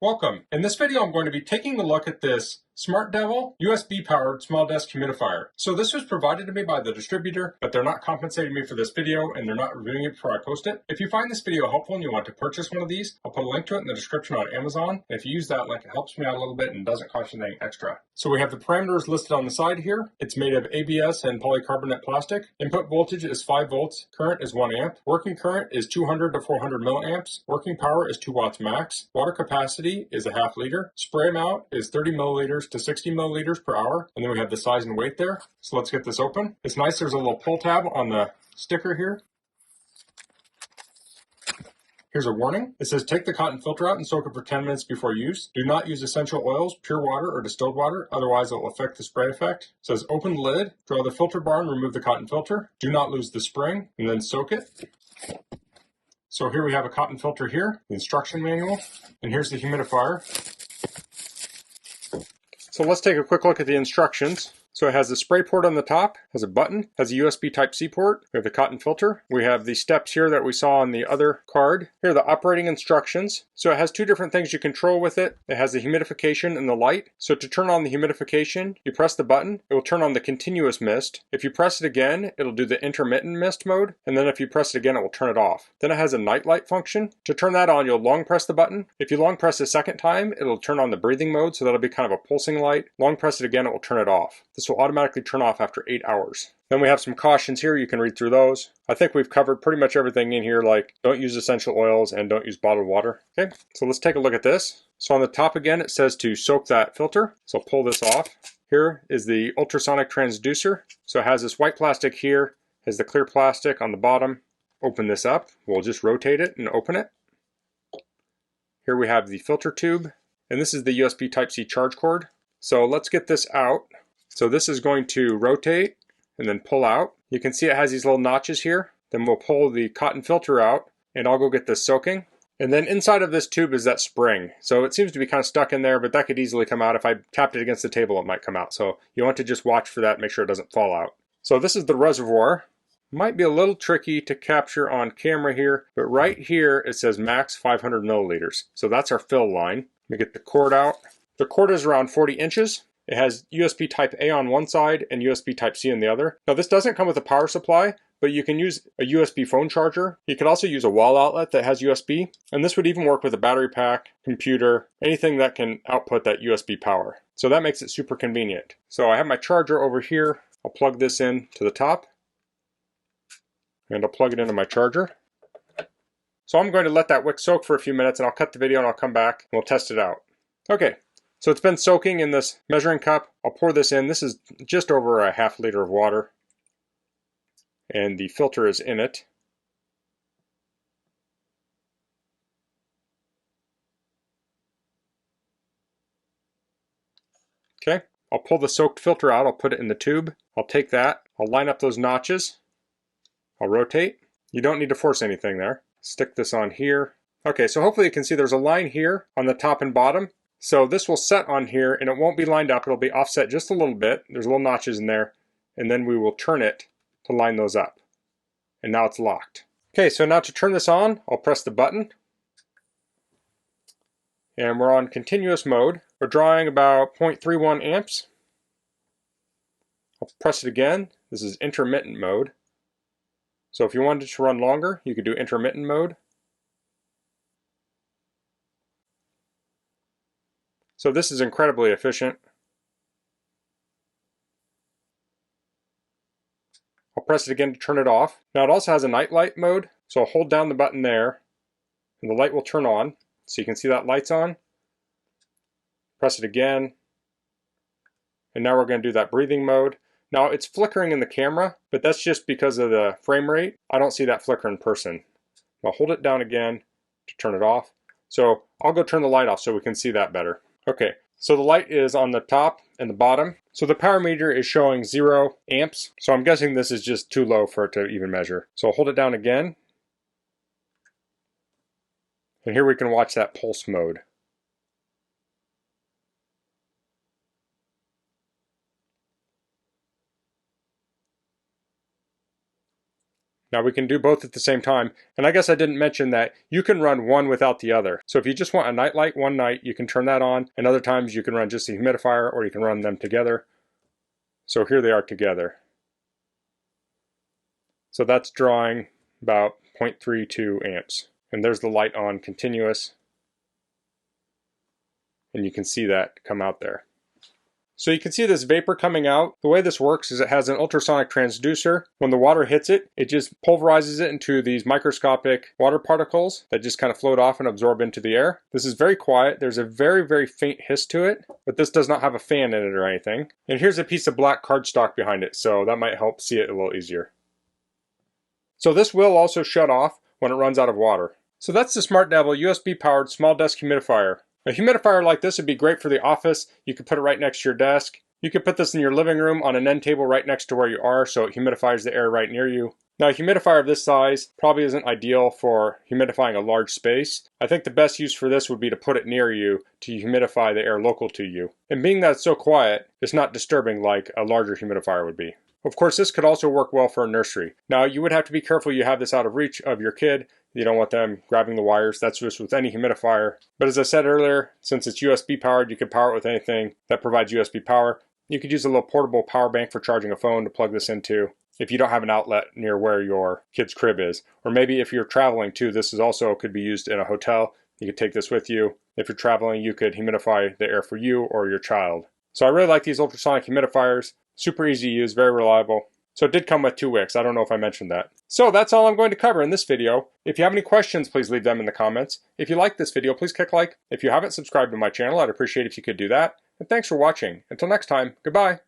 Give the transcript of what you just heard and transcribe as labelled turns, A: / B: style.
A: Welcome. In this video, I'm going to be taking a look at this SmartDevil USB-powered small desk humidifier. So this was provided to me by the distributor, but they're not compensating me for this video and they're not reviewing it before I post it. If you find this video helpful and you want to purchase one of these, I'll put a link to it in the description on Amazon. And if you use that link, it helps me out a little bit and doesn't cost you anything extra. So we have the parameters listed on the side here. It's made of ABS and polycarbonate plastic. Input voltage is 5 volts. Current is 1 amp. Working current is 200 to 400 milliamps. Working power is 2 watts max. Water capacity is a half liter. Spray amount is 30 milliliters to 60 milliliters per hour. And then we have the size and weight there. So let's get this open. It's nice. There's a little pull tab on the sticker here. Here's a warning. It says take the cotton filter out and soak it for 10 minutes before use. Do not use essential oils, pure water, or distilled water, otherwise it will affect the spray effect. It says open the lid, draw the filter bar and remove the cotton filter. Do not lose the spring, and then soak it. So here we have a cotton filter here, the instruction manual, and here's the humidifier. So let's take a quick look at the instructions. So it has the spray port on the top, has a button, has a USB Type-C port, we have the cotton filter, we have the steps here that we saw on the other card. Here are the operating instructions. So it has two different things you control with it. It has the humidification and the light. So to turn on the humidification, you press the button, it will turn on the continuous mist. If you press it again, it'll do the intermittent mist mode, and then if you press it again, it will turn it off. Then it has a night light function. To turn that on, you'll long press the button. If you long press a second time, it'll turn on the breathing mode, so that'll be kind of a pulsing light. Long press it again, it will turn it off. This will automatically turn off after 8 hours. Then we have some cautions here. You can read through those. I think we've covered pretty much everything in here, like don't use essential oils and don't use bottled water. Okay, so let's take a look at this. So on the top again, it says to soak that filter. So I'll pull this off. Here is the ultrasonic transducer. So it has this white plastic here, has the clear plastic on the bottom. Open this up. We'll just rotate it and open it. Here we have the filter tube, and this is the USB Type-C charge cord. So let's get this out. So this is going to rotate and then pull out. You can see it has these little notches here. Then we'll pull the cotton filter out and I'll go get this soaking. And then inside of this tube is that spring. So it seems to be kind of stuck in there, but that could easily come out. If I tapped it against the table, it might come out. So you want to just watch for that, make sure it doesn't fall out. So this is the reservoir. Might be a little tricky to capture on camera here, but right here it says max 500 milliliters. So that's our fill line. Let me get the cord out. The cord is around 40 inches. It has USB Type A on one side and USB Type-C on the other. Now this doesn't come with a power supply, but you can use a USB phone charger. You could also use a wall outlet that has USB, and this would even work with a battery pack, computer, anything that can output that USB power. So that makes it super convenient. So I have my charger over here. I'll plug this in to the top, and I'll plug it into my charger. So I'm going to let that wick soak for a few minutes, and I'll cut the video and I'll come back and we'll test it out. Okay. So it's been soaking in this measuring cup. I'll pour this in. This is just over a half liter of water. And the filter is in it. Okay, I'll pull the soaked filter out. I'll put it in the tube. I'll take that. I'll line up those notches. I'll rotate. You don't need to force anything there. Stick this on here. Okay, so hopefully you can see there's a line here on the top and bottom. So this will set on here and it won't be lined up. It'll be offset just a little bit. There's little notches in there. And then we will turn it to line those up. And now it's locked. Okay, so now to turn this on, I'll press the button. And we're on continuous mode. We're drawing about 0.31 amps. I'll press it again. This is intermittent mode. So if you wanted to run longer, you could do intermittent mode. So this is incredibly efficient. I'll press it again to turn it off. Now it also has a night light mode, so I'll hold down the button there and the light will turn on. So you can see that light's on. Press it again. And now we're going to do that breathing mode. Now it's flickering in the camera, but that's just because of the frame rate. I don't see that flicker in person. I'll hold it down again to turn it off. So I'll go turn the light off so we can see that better. Okay, so the light is on the top and the bottom. So the power meter is showing 0 amps. So I'm guessing this is just too low for it to even measure. So I'll hold it down again. And here we can watch that pulse mode. Now we can do both at the same time, and I guess I didn't mention that you can run one without the other. So if you just want a night light one night, you can turn that on, and other times you can run just the humidifier, or you can run them together. So here they are together. So that's drawing about 0.32 amps. And there's the light on continuous. And you can see that come out there. So you can see this vapor coming out. The way this works is it has an ultrasonic transducer. When the water hits it, it just pulverizes it into these microscopic water particles that just kind of float off and absorb into the air. This is very quiet. There's a very, very faint hiss to it, but this does not have a fan in it or anything. And here's a piece of black cardstock behind it, so that might help see it a little easier. So this will also shut off when it runs out of water. So that's the SmartDevil USB-powered small desk humidifier. A humidifier like this would be great for the office. You could put it right next to your desk. You could put this in your living room on an end table right next to where you are, so it humidifies the air right near you. Now a humidifier of this size probably isn't ideal for humidifying a large space. I think the best use for this would be to put it near you to humidify the air local to you. And being that it's so quiet, it's not disturbing like a larger humidifier would be. Of course, this could also work well for a nursery. Now you would have to be careful you have this out of reach of your kid. You don't want them grabbing the wires. That's just with any humidifier. But as I said earlier, since it's USB powered, you can power it with anything that provides USB power. You could use a little portable power bank for charging a phone to plug this into if you don't have an outlet near where your kid's crib is. Or maybe if you're traveling too, this is also could be used in a hotel. You could take this with you. If you're traveling, you could humidify the air for you or your child. So I really like these ultrasonic humidifiers. Super easy to use, very reliable. So it did come with 2 wicks. I don't know if I mentioned that. So that's all I'm going to cover in this video. If you have any questions, please leave them in the comments. If you like this video, please click like. If you haven't subscribed to my channel, I'd appreciate if you could do that. And thanks for watching. Until next time, goodbye.